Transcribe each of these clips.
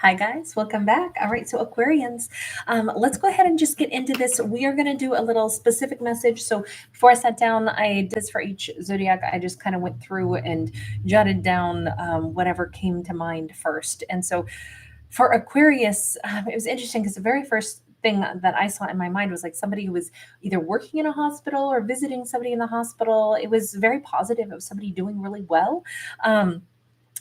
Hi guys, welcome back. All right, so Aquarians, let's go ahead and just get into this. We are going to do a little specific message. So before I sat down, I did this for each zodiac. I just kind of went through and jotted down whatever came to mind first. And so for Aquarius, it was interesting because the very first thing that I saw in my mind was like somebody who was either working in a hospital or visiting somebody in the hospital. It was very positive. It was somebody doing really well. Um,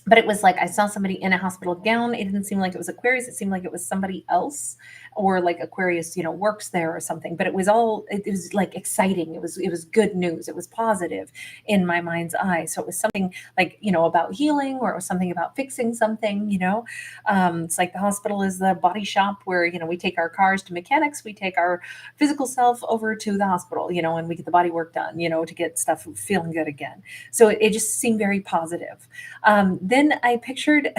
but it was like I saw somebody in a hospital gown. It didn't seem like it was Aquarius. It seemed like it was somebody else, or like Aquarius, works there or something. But it was all it was like exciting. It was good news. It was positive in my mind's eye. So it was something like about healing, or it was something about fixing something. It's like the hospital is the body shop where we take our cars to mechanics. We take our physical self over to the hospital. And we get the body work done. To get stuff feeling good again. So it just seemed very positive. Then I pictured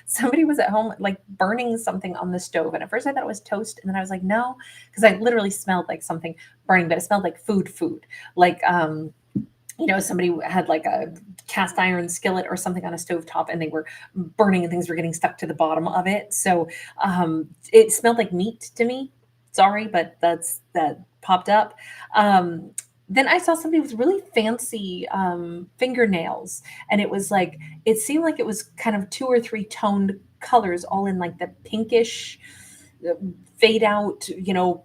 somebody was at home like burning something on the stove. And at first I thought it was toast. And then I was like, no, because I literally smelled like something burning, but it smelled like food. Like, somebody had like a cast iron skillet or something on a stove top, and they were burning and things were getting stuck to the bottom of it. So it smelled like meat to me. Sorry, but that popped up. Then I saw somebody with really fancy fingernails, and it was like it seemed like it was kind of two or three toned colors, all in like the pinkish fade out,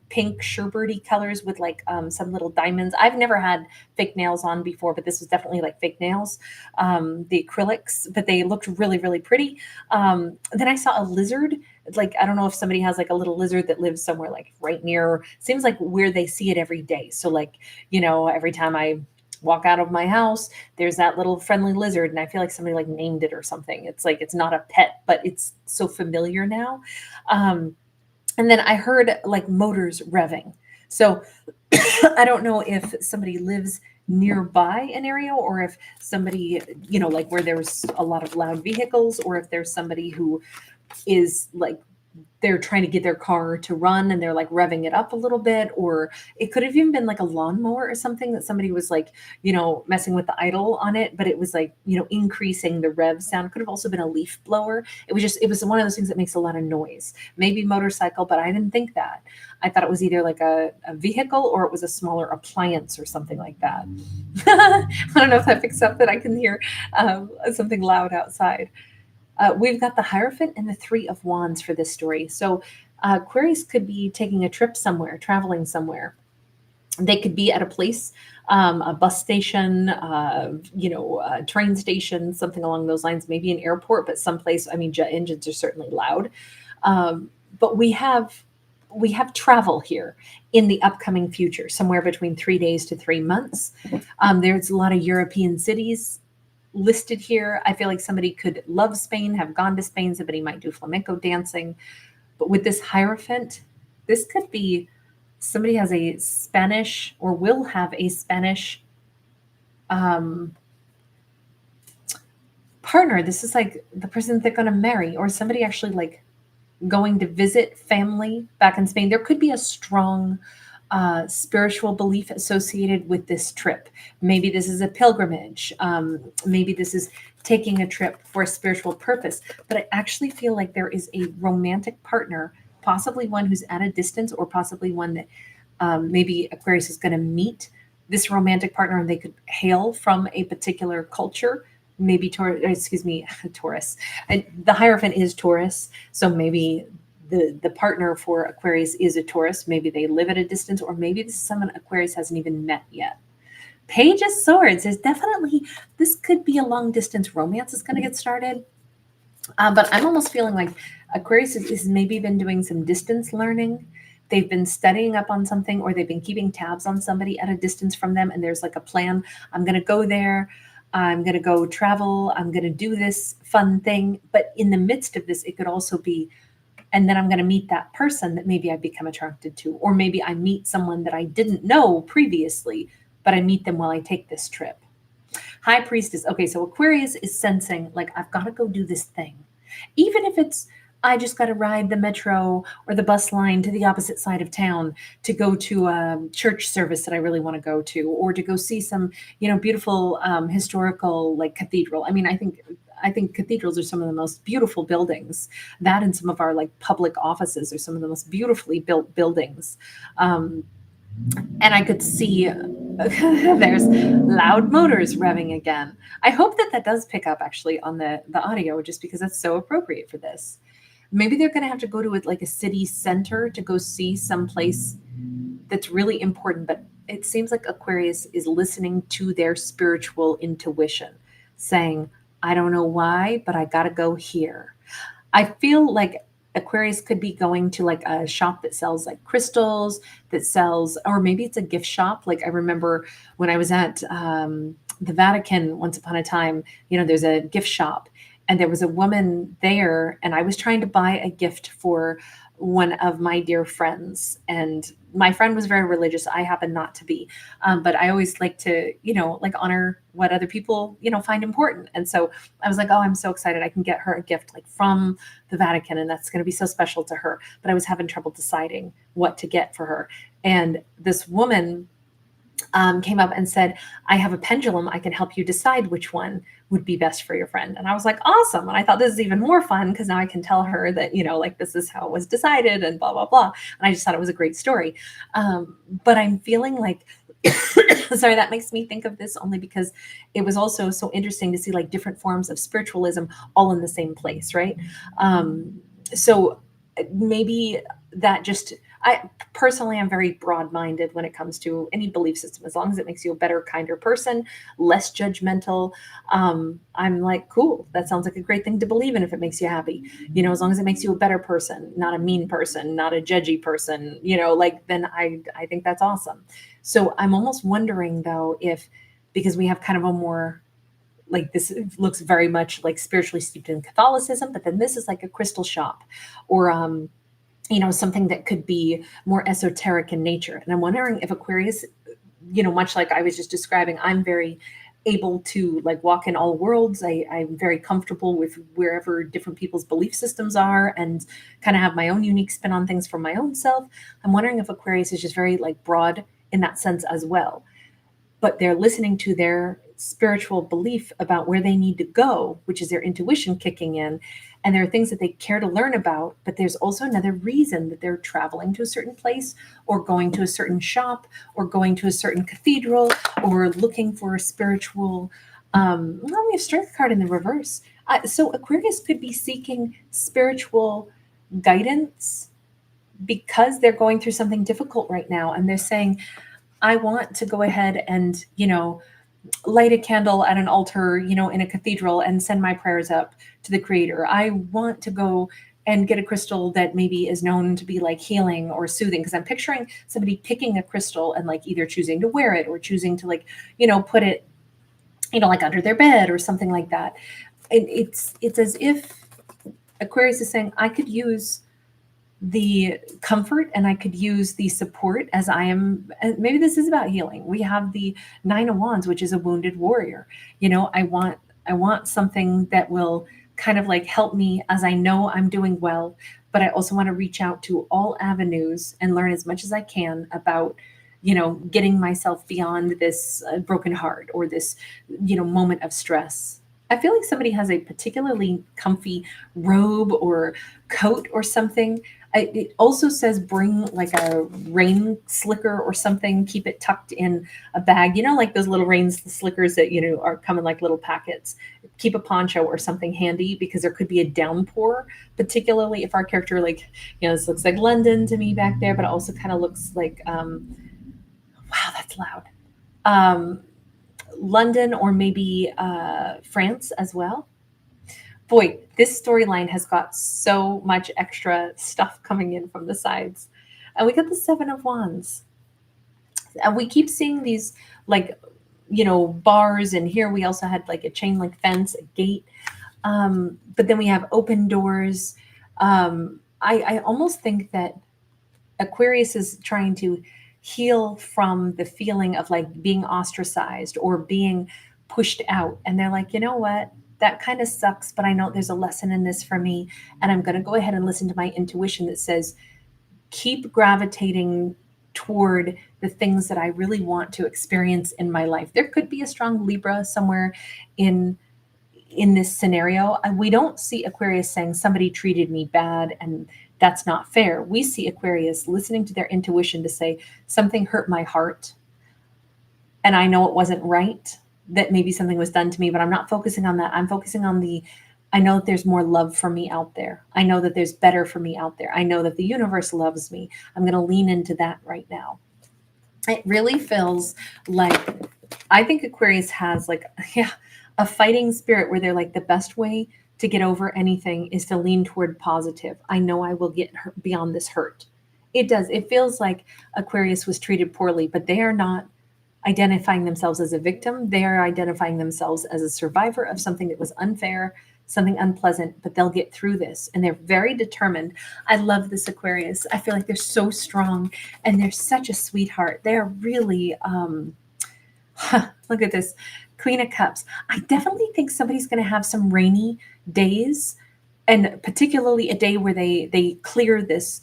pink sherbety colors with like some little diamonds. I've never had fake nails on before, but this was definitely like fake nails, the acrylics, but they looked really, really pretty. Then I saw a lizard. Like, I don't know if somebody has like a little lizard that lives somewhere like right near, seems like where they see it every day. So like, every time I walk out of my house, there's that little friendly lizard, and I feel like somebody like named it or something. It's like it's not a pet, but it's so familiar now. And then I heard like motors revving. So I don't know if somebody lives nearby an area, or if somebody, like where there's a lot of loud vehicles, or if there's somebody who is like they're trying to get their car to run and they're like revving it up a little bit, or it could have even been like a lawnmower or something that somebody was like messing with the idle on it, but it was like increasing the rev sound. It could have also been a leaf blower. It was one of those things that makes a lot of noise. Maybe motorcycle, but I didn't think that. I thought it was either like a vehicle, or it was a smaller appliance or something like that. I don't know if that picks up that I can hear something loud outside. We've got the Hierophant and the Three of Wands for this story. So Aquarius could be taking a trip somewhere, traveling somewhere. They could be at a place, a bus station, a train station, something along those lines, maybe an airport, but someplace. I mean, jet engines are certainly loud. But we have travel here in the upcoming future, somewhere between 3 days to 3 months. There's a lot of European cities listed here. I feel like somebody could love Spain, have gone to Spain. Somebody might do flamenco dancing. But with this Hierophant, this could be somebody has a Spanish, or will have a Spanish um, partner. This is like the person they're going to marry, or somebody actually like going to visit family back in Spain. There could be a strong spiritual belief associated with this trip. Maybe this is a pilgrimage. Maybe this is taking a trip for a spiritual purpose. But I actually feel like there is a romantic partner, possibly one who's at a distance, or possibly one that maybe Aquarius is going to meet this romantic partner, and they could hail from a particular culture. Maybe excuse me, Taurus. The Hierophant is Taurus, so maybe the partner for Aquarius is a Taurus. Maybe they live at a distance, or maybe this is someone Aquarius hasn't even met yet. Page of Swords is definitely, this could be a long distance romance is going to get started. But I'm almost feeling like Aquarius is maybe been doing some distance learning. They've been studying up on something, or they've been keeping tabs on somebody at a distance from them. And there's like a plan. I'm going to go there. I'm going to go travel. I'm going to do this fun thing. But in the midst of this, it could also be, and then I'm going to meet that person that maybe I become attracted to, or maybe I meet someone that I didn't know previously, but I meet them while I take this trip. High Priestess. Okay, so Aquarius is sensing like I've got to go do this thing. Even if it's I just got to ride the metro or the bus line to the opposite side of town to go to a church service that I really want to go to, or to go see some, beautiful historical like cathedral. I mean, I think I think cathedrals are some of the most beautiful buildings. That and some of our like public offices are some of the most beautifully built buildings. Um, and I could see there's loud motors revving again. I hope that that does pick up actually on the audio, just because that's so appropriate for this. Maybe they're going to have to go to it like a city center to go see some place that's really important. But it seems like Aquarius is listening to their spiritual intuition, saying, "I don't know why, but I got to go here." I feel like Aquarius could be going to like a shop that sells like crystals, that sells, or maybe it's a gift shop. Like I remember when I was at the Vatican once upon a time, there's a gift shop, and there was a woman there, and I was trying to buy a gift for one of my dear friends. And my friend was very religious. I happen not to be. But I always like to, like honor what other people, find important. And so I was like, oh, I'm so excited. I can get her a gift like from the Vatican, and that's going to be so special to her. But I was having trouble deciding what to get for her. And this woman came up and said, "I have a pendulum. I can help you decide which one would be best for your friend." And I was like, awesome. And I thought this is even more fun because now I can tell her that, like this is how it was decided and blah, blah, blah. And I just thought it was a great story. But I'm feeling like, sorry, that makes me think of this only because it was also so interesting to see like different forms of spiritualism all in the same place, right? So maybe that just, I personally am very broad-minded when it comes to any belief system, as long as it makes you a better, kinder person, less judgmental. I'm like, cool, that sounds like a great thing to believe in if it makes you happy, as long as it makes you a better person, not a mean person, not a judgy person, then I think that's awesome. So I'm almost wondering though, if, because we have kind of a more, like this looks very much like spiritually steeped in Catholicism, but then this is like a crystal shop or, something that could be more esoteric in nature. And I'm wondering if Aquarius, much like I was just describing, I'm very able to like walk in all worlds. I'm very comfortable with wherever different people's belief systems are and kind of have my own unique spin on things for my own self. I'm wondering if Aquarius is just very like broad in that sense as well. But they're listening to their spiritual belief about where they need to go, which is their intuition kicking in. And there are things that they care to learn about, but there's also another reason that they're traveling to a certain place or going to a certain shop or going to a certain cathedral or looking for a spiritual, well, we have strength card in the reverse. So Aquarius could be seeking spiritual guidance because they're going through something difficult right now. And they're saying, I want to go ahead and, light a candle at an altar, in a cathedral and send my prayers up to the creator. I want to go and get a crystal that maybe is known to be like healing or soothing. Cause I'm picturing somebody picking a crystal and like either choosing to wear it or choosing to like, put it, like under their bed or something like that. And it's as if Aquarius is saying, I could use the comfort and I could use the support as I am. Maybe this is about healing. We have the 9 of Wands, which is a wounded warrior. I want something that will kind of like help me as I know I'm doing well, but I also want to reach out to all avenues and learn as much as I can about, getting myself beyond this broken heart or this, moment of stress. I feel like somebody has a particularly comfy robe or coat or something. It also says bring like a rain slicker or something, keep it tucked in a bag, like those little rain slickers that, are come in like little packets. Keep a poncho or something handy because there could be a downpour, particularly if our character like, this looks like London to me back there, but it also kind of looks like, wow, that's loud. London or maybe France as well. Boy, this storyline has got so much extra stuff coming in from the sides. And we got the 7 of Wands. And we keep seeing these like, bars. And here we also had like a chain link fence, a gate. But then we have open doors. I almost think that Aquarius is trying to heal from the feeling of like being ostracized or being pushed out. And they're like, you know what? That kind of sucks, but I know there's a lesson in this for me. And I'm going to go ahead and listen to my intuition that says, keep gravitating toward the things that I really want to experience in my life. There could be a strong Libra somewhere in in this scenario, we don't see Aquarius saying somebody treated me bad and that's not fair. We see Aquarius listening to their intuition to say something hurt my heart and I know it wasn't right, that maybe something was done to me, but I'm not focusing on that. I'm focusing on I know that there's more love for me out there. I know that there's better for me out there. I know that the universe loves me. I'm going to lean into that right now. It really feels like, I think Aquarius has like, yeah, a fighting spirit where they're like, the best way to get over anything is to lean toward positive. I know I will get beyond this hurt. It does. It feels like Aquarius was treated poorly, but they are not identifying themselves as a victim. They are identifying themselves as a survivor of something that was unfair, something unpleasant, but they'll get through this. And they're very determined. I love this Aquarius. I feel like they're so strong and they're such a sweetheart. They're really, look at this Queen of Cups. I definitely think somebody's going to have some rainy days, and particularly a day where they clear this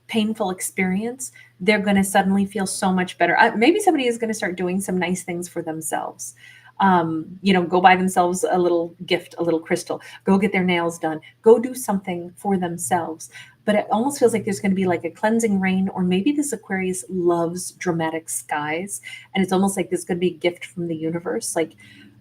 painful experience. They're going to suddenly feel so much better. Maybe somebody is going to start doing some nice things for themselves. Go buy themselves a little gift, a little crystal, go get their nails done, go do something for themselves. But it almost feels like there's going to be like a cleansing rain, or maybe this Aquarius loves dramatic skies. And it's almost like there's going to be a gift from the universe. Like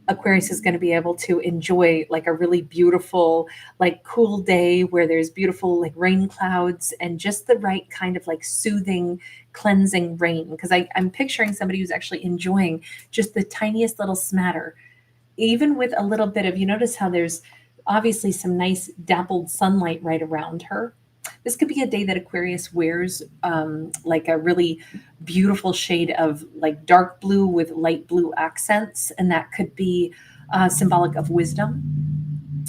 Aquarius is going to be able to enjoy like a really beautiful, like cool day where there's beautiful like rain clouds and just the right kind of like soothing, cleansing rain. Because I'm picturing somebody who's actually enjoying just the tiniest little smatter, even with a little bit of, you notice how there's obviously some nice dappled sunlight right around her. This could be a day that Aquarius wears like a really beautiful shade of like dark blue with light blue accents, and that could be symbolic of wisdom.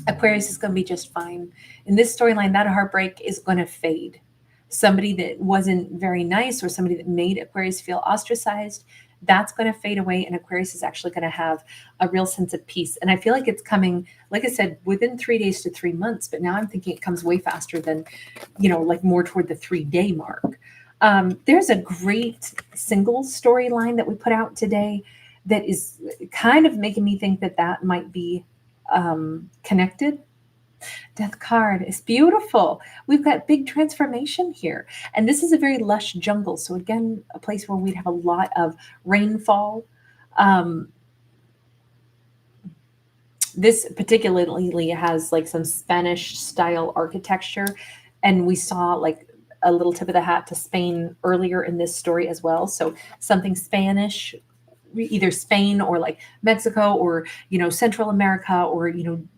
Aquarius is going to be just fine. In this storyline, that heartbreak is going to fade. Somebody that wasn't very nice or somebody that made Aquarius feel ostracized, that's going to fade away, and Aquarius is actually going to have a real sense of peace. And I feel like it's coming, like I said, within 3 days to 3 months, but now I'm thinking it comes way faster than, like more toward the 3-day mark. There's a great single storyline that we put out today that is kind of making me think that might be connected. Death card is beautiful. We've got big transformation here. And this is a very lush jungle. So again, a place where we'd have a lot of rainfall. This particularly has like some Spanish style architecture. And we saw like a little tip of the hat to Spain earlier in this story as well. So something Spanish, either Spain or like Mexico or, Central America or,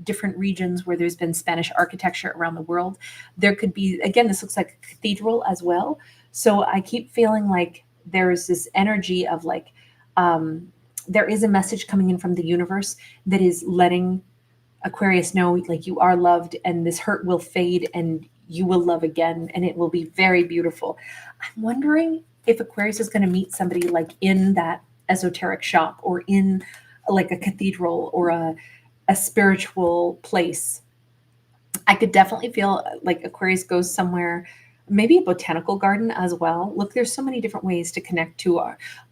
different regions where there's been Spanish architecture around the world. There could be, again, this looks like a cathedral as well. So I keep feeling like there's this energy of like, there is a message coming in from the universe that is letting Aquarius know like you are loved and this hurt will fade and you will love again and it will be very beautiful. I'm wondering if Aquarius is going to meet somebody like in that esoteric shop or in like a cathedral or a spiritual place. I could definitely feel like Aquarius goes somewhere, maybe a botanical garden as well. Look, there's so many different ways to connect to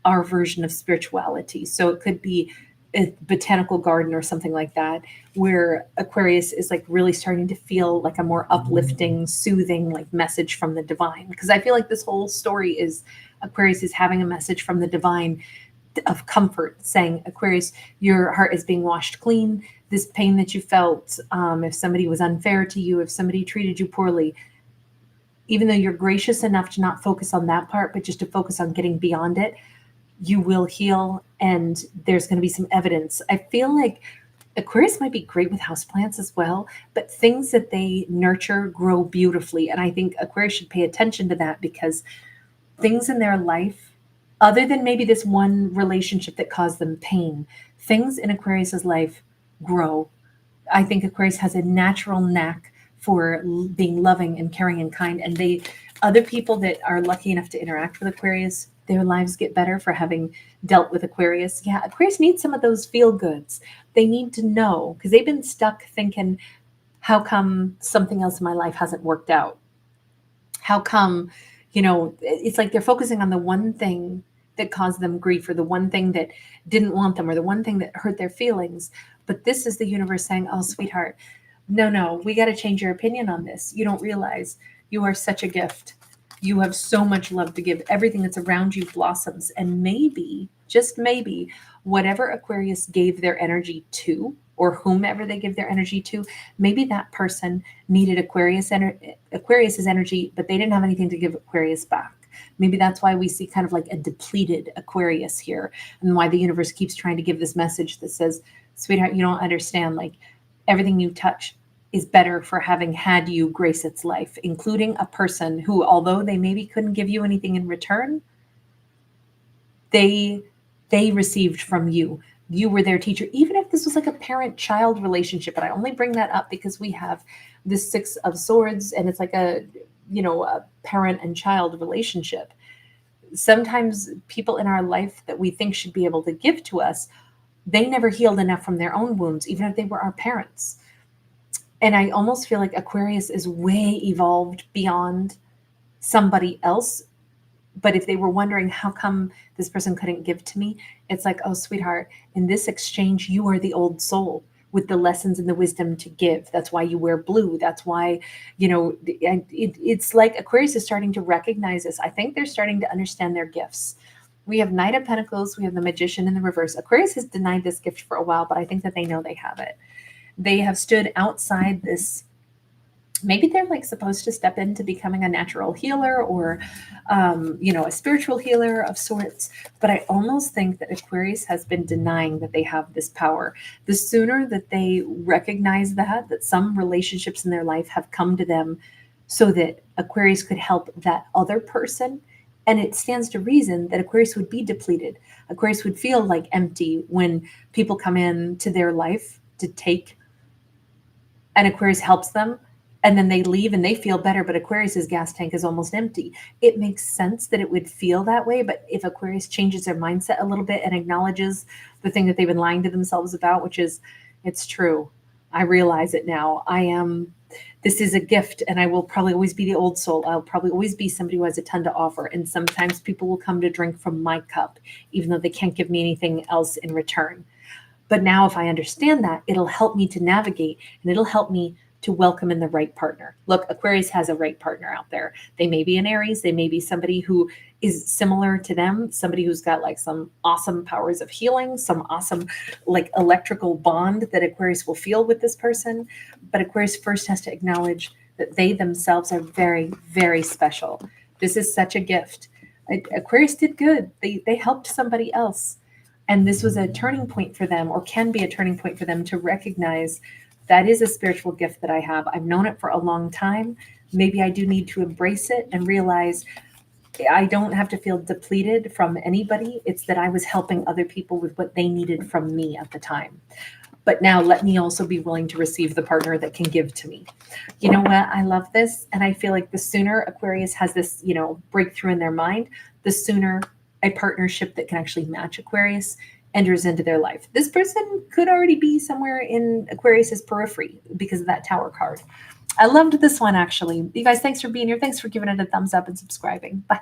our version of spirituality. So it could be a botanical garden or something like that, where Aquarius is like really starting to feel like a more uplifting, soothing like message from the divine. Because I feel like this whole story is Aquarius is having a message from the divine of comfort, saying, Aquarius, your heart is being washed clean. This pain that you felt, if somebody was unfair to you, if somebody treated you poorly, even though you're gracious enough to not focus on that part, but just to focus on getting beyond it, you will heal and there's going to be some evidence. I feel like Aquarius might be great with houseplants as well, but things that they nurture grow beautifully. And I think Aquarius should pay attention to that because things in their life, other than maybe this one relationship that caused them pain, things in Aquarius's life grow. I think Aquarius has a natural knack for being loving and caring and kind. And other people that are lucky enough to interact with Aquarius, their lives get better for having dealt with Aquarius. Yeah, Aquarius needs some of those feel goods. They need to know because they've been stuck thinking, how come something else in my life hasn't worked out? How come, it's like they're focusing on the one thing that caused them grief or the one thing that didn't want them or the one thing that hurt their feelings. But this is the universe saying, oh, sweetheart, no, we got to change your opinion on this. You don't realize you are such a gift. You have so much love to give. Everything that's around you blossoms. And maybe, just maybe, whatever Aquarius gave their energy to, or whomever they give their energy to, maybe that person needed Aquarius's energy, but they didn't have anything to give Aquarius back. Maybe that's why we see kind of like a depleted Aquarius here, and why the universe keeps trying to give this message that says, sweetheart, you don't understand. Like, everything you touch is better for having had you grace its life, including a person who, although they maybe couldn't give you anything in return, they received from you. You were their teacher, even if this was like a parent-child relationship. And I only bring that up because we have this Six of Swords, and it's like a parent and child relationship. Sometimes people in our life that we think should be able to give to us, they never healed enough from their own wounds, even if they were our parents. And I almost feel like Aquarius is way evolved beyond somebody else. But if they were wondering how come this person couldn't give to me, it's like, oh, sweetheart, in this exchange, you are the old soul with the lessons and the wisdom to give. That's why you wear blue. That's why, it's like Aquarius is starting to recognize this. I think they're starting to understand their gifts. We have Knight of Pentacles. We have the Magician in the reverse. Aquarius has denied this gift for a while, but I think that they know they have it. They have stood outside this. Maybe they're like supposed to step into becoming a natural healer, or, a spiritual healer of sorts. But I almost think that Aquarius has been denying that they have this power. The sooner that they recognize that some relationships in their life have come to them so that Aquarius could help that other person. And it stands to reason that Aquarius would be depleted. Aquarius would feel like empty when people come into their life to take, and Aquarius helps them. And then they leave and they feel better, but Aquarius's gas tank is almost empty. It makes sense that it would feel that way. But if Aquarius changes their mindset a little bit and acknowledges the thing that they've been lying to themselves about, which is, it's true. I realize it now. This is a gift, and I will probably always be the old soul. I'll probably always be somebody who has a ton to offer. And sometimes people will come to drink from my cup, even though they can't give me anything else in return. But now if I understand that, it'll help me to navigate, and it'll help me to welcome in the right partner. Look, Aquarius has a right partner out there. They may be an Aries. They may be somebody who is similar to them, somebody who's got like some awesome powers of healing, some awesome like electrical bond that Aquarius will feel with this person. But Aquarius first has to acknowledge that they themselves are very, very special. This is such a gift. Aquarius did good. They helped somebody else. And this was a turning point for them, or can be a turning point for them, to recognize that is a spiritual gift that I have. I've known it for a long time. Maybe I do need to embrace it and realize I don't have to feel depleted from anybody. It's that I was helping other people with what they needed from me at the time. But now let me also be willing to receive the partner that can give to me. You know what? I love this. And I feel like the sooner Aquarius has this, breakthrough in their mind, the sooner a partnership that can actually match Aquarius enters into their life. This person could already be somewhere in Aquarius's periphery because of that Tower card. I loved this one, actually. You guys, thanks for being here. Thanks for giving it a thumbs up and subscribing. Bye.